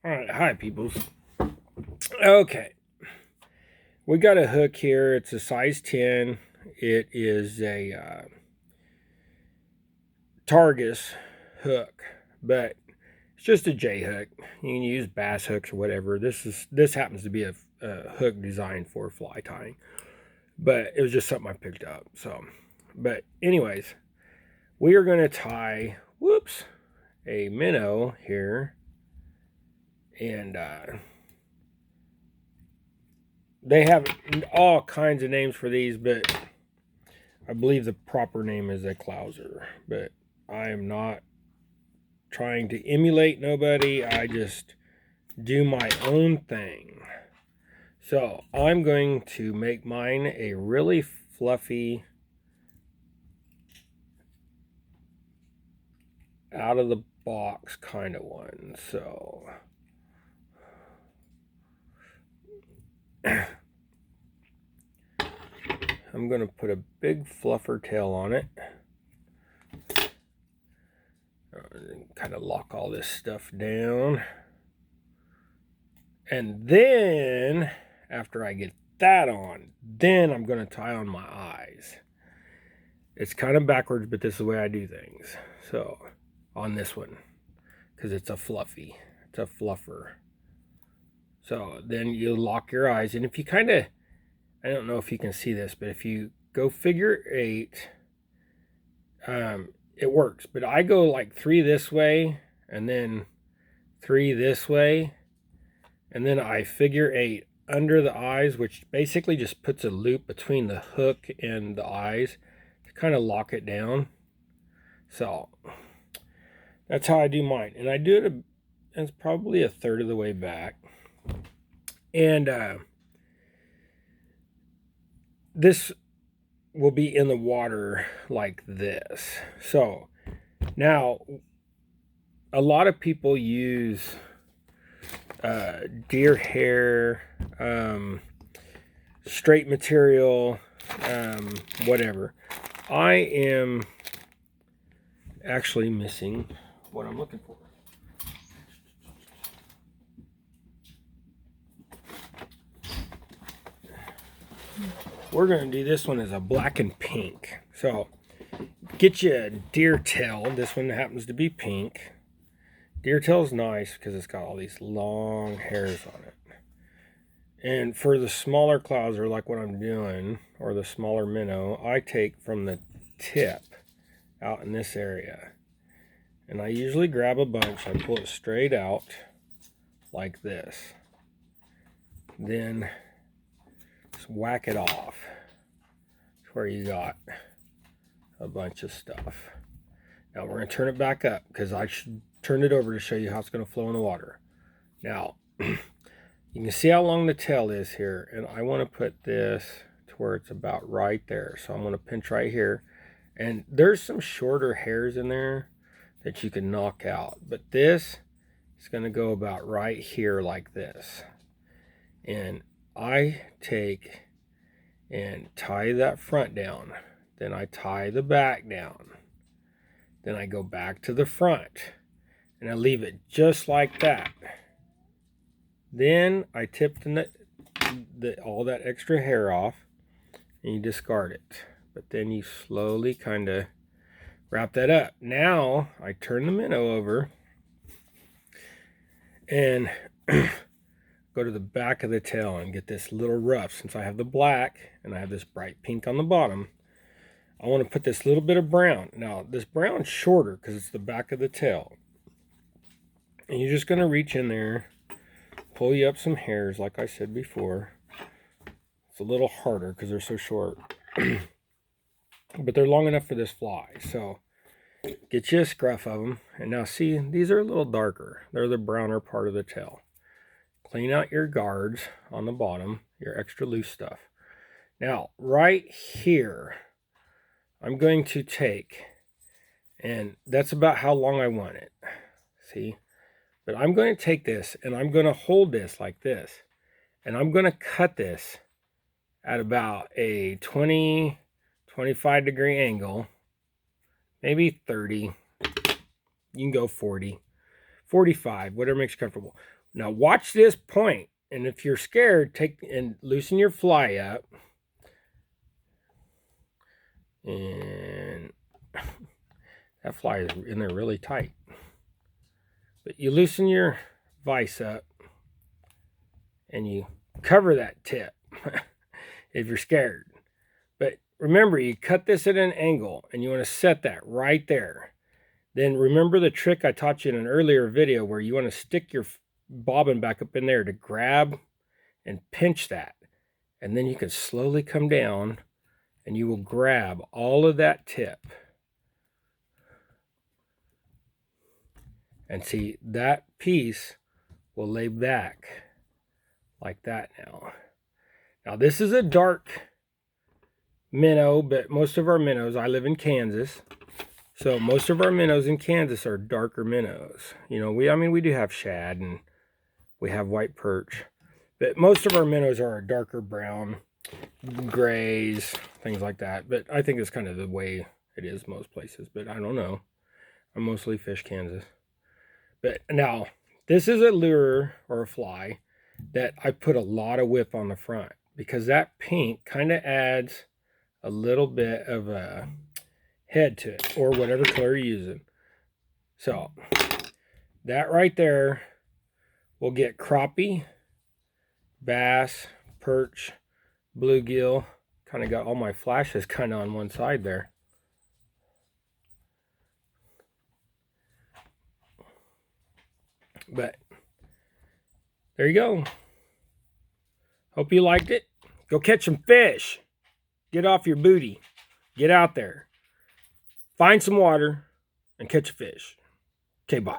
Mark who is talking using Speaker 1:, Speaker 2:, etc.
Speaker 1: All right, hi peoples. Okay, we got a hook here. It's a size 10. It is a Targus hook, but it's just a J hook. You can use bass hooks or whatever. This happens to be a hook designed for fly tying, but it was just something I picked up. So, but anyways, we are going to tie. Whoops, a minnow here, and they have all kinds of names for these, but I believe the proper name is a clouser. But I am not trying to emulate nobody. I just do my own thing. So I'm going to make mine a really fluffy, out of the box kind of one. So I'm going to put a big fluffer tail on it. Kind of lock all this stuff down. And then, after I get that on, then I'm going to tie on my eyes. It's kind of backwards, but this is the way I do things. So, on this one, because it's a fluffy, it's a fluffer. So, then you lock your eyes. And if you kind of, I don't know if you can see this, but if you go figure 8, it works. But I go like 3 this way, and then 3 this way. And then I figure 8 under the eyes, which basically just puts a loop between the hook and the eyes to kind of lock it down. So that's how I do mine. And I do it, it's probably a third of the way back. And this will be in the water like this. So now a lot of people use deer hair, straight material, whatever. I am actually missing what I'm looking for. We're going to do this one as a black and pink. So get you a deer tail. This one happens to be pink. Deer tail's nice because it's got all these long hairs on it. And for the smaller clouser, like what I'm doing, or the smaller minnow, I take from the tip out in this area. And I usually grab a bunch, I pull it straight out like this. Then just whack it off to where you got a bunch of stuff. Now we're going to turn it back up because I should turn it over to show you how it's going to flow in the water. Now, you can see how long the tail is here, and I want to put this to where it's about right there. So I'm going to pinch right here, and there's some shorter hairs in there that you can knock out, but this is going to go about right here like this. And I take and tie that front down, then I tie the back down, then I go back to the front, and I leave it just like that. Then I tip all that extra hair off, and you discard it. But then you slowly kind of wrap that up. Now I turn the minnow over and go to the back of the tail and get this little rough. Since I have the black and I have this bright pink on the bottom, I want to put this little bit of brown. Now this brown's shorter because it's the back of the tail. And you're just going to reach in there, pull you up some hairs like I said before. It's a little harder because they're so short. But they're long enough for this fly. So get you a scruff of them. And now see, these are a little darker. They're the browner part of the tail. Clean out your guards on the bottom, your extra loose stuff. Now, right here, I'm going to take, and that's about how long I want it. See? But I'm going to take this, and I'm going to hold this like this. And I'm going to cut this at about a 20, 25 degree angle. Maybe 30. You can go 40. 45, whatever makes you comfortable. Now watch this point, and if you're scared, take and loosen your fly up. And that fly is in there really tight. But you loosen your vise up and you cover that tip if you're scared. But remember, you cut this at an angle and you want to set that right there. Then remember the trick I taught you in an earlier video where you want to stick your bobbin back up in there to grab and pinch that. And then you can slowly come down and you will grab all of that tip. And see, that piece will lay back like that now. Now this is a dark minnow, but most of our minnows, I live in Kansas, so most of our minnows in Kansas are darker minnows. You know, we do have shad and we have white perch, but most of our minnows are a darker brown, grays, things like that. But I think it's kind of the way it is most places, but I don't know. I mostly fish Kansas. But now, this is a lure or a fly that I put a lot of whip on the front because that pink kind of adds a little bit of a head to it, or whatever color you're using. So that right there will get crappie, bass, perch, bluegill. Kind of got all my flashes kind of on one side there. But there you go. Hope you liked it. Go catch some fish. Get off your booty. Get out there. Find some water and catch a fish. Okay, bye.